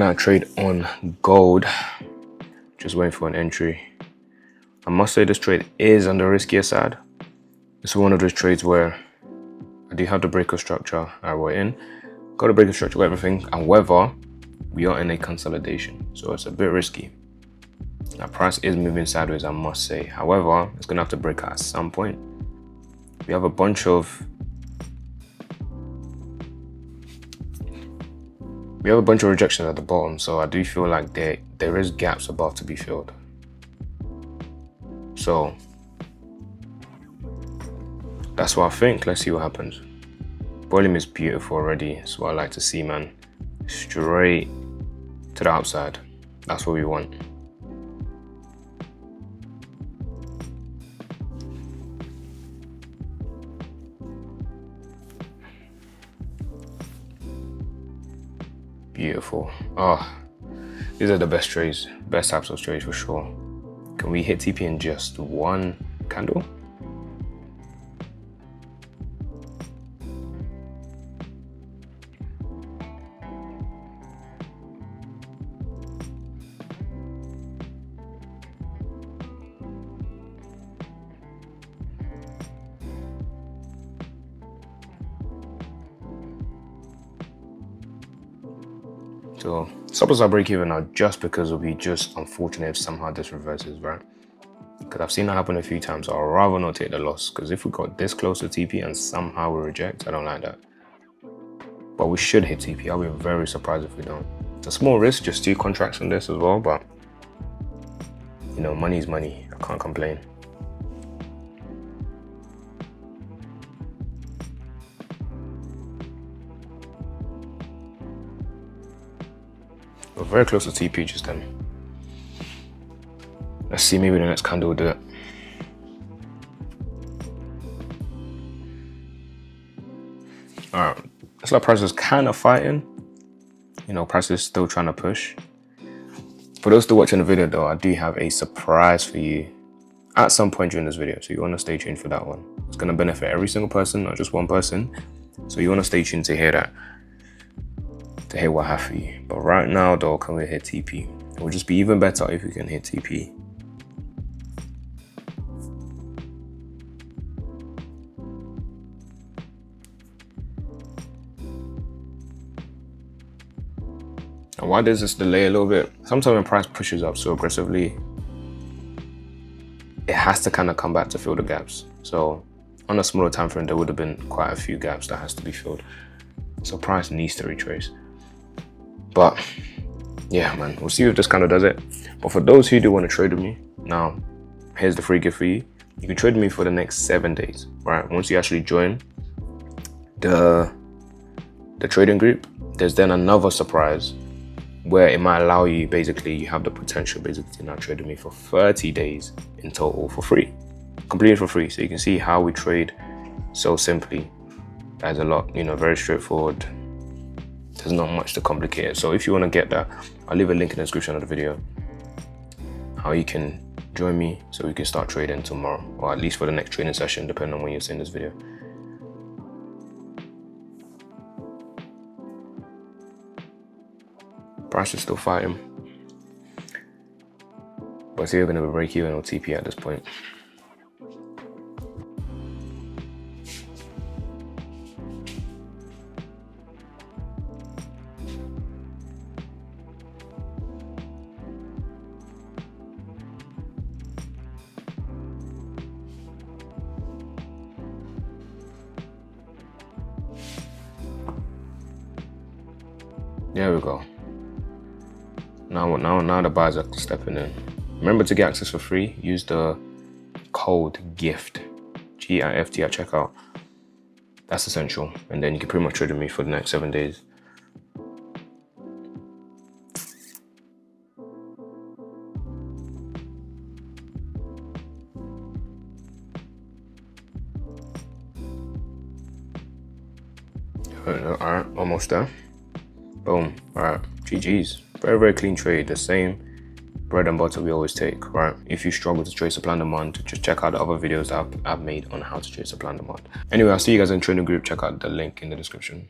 Now trade on gold, just waiting for an entry. I must say this trade is on the riskier side. It's one of those trades where I do have the breaker structure. We're in, got a breaker structure, everything. However, we are in a consolidation, so it's a bit risky. Now price is moving sideways, I must say. However, it's gonna have to break out at some point. We have a bunch of rejections at the bottom, so I do feel like there is gaps above to be filled. So that's what I think. Let's see what happens. Volume is beautiful already. That's what I like to see, man. Straight to the outside. That's what we want. Beautiful. Oh, these are the best trades, best types of trades for sure. Can we hit TP in just one candle? So stop loss are break even now just because it'll be just unfortunate if somehow this reverses, right? Because I've seen that happen a few times. So I'd rather not take the loss, because if we got this close to TP and somehow we reject, I don't like that. But we should hit TP. I'll be very surprised if we don't. It's a small risk, just 2 contracts on this as well, but you know, money is money. I can't complain. We're very close to TP just then. Let's see, maybe the next candle will do it. Alright, it's like price is kind of fighting. You know, price is still trying to push. For those still watching the video though, I do have a surprise for you at some point during this video. So you want to stay tuned for that one. It's going to benefit every single person, not just one person. So you want to stay tuned to hear that. To hear what I have for you. But right now though, can we hit TP? It would just be even better if we can hit TP. And why does this delay a little bit? Sometimes when price pushes up so aggressively, it has to kind of come back to fill the gaps. So on a smaller time frame, there would have been quite a few gaps that has to be filled. So price needs to retrace. But yeah, man, we'll see if this kind of does it. But for those who do want to trade with me, now here's the free gift for you. You can trade with me for the next 7 days, right? Once you actually join the trading group, there's then another surprise where it might allow you, basically, you have the potential basically to now trade with me for 30 days in total for free, completely for free. So you can see how we trade so simply. That's a lot, you know, very straightforward. There's not much to complicate it. So if you want to get that, I'll leave a link in the description of the video how you can join me so we can start trading tomorrow, or at least for the next trading session, depending on when you're seeing this video. Price is still fighting, but it's either going to be break even or TP at this point. There we go. Now the buyers are stepping in. Remember to get access for free, use the code GIFT, GIFT at checkout. That's essential. And then you can pretty much trade with me for the next 7 days. Alright, almost there. Boom. Alright, GG's. Very, very clean trade. The same bread and butter we always take, right? If you struggle to trade supply and demand, just check out the other videos I've made on how to trade supply and demand. Anyway, I'll see you guys in the trading group. Check out the link in the description.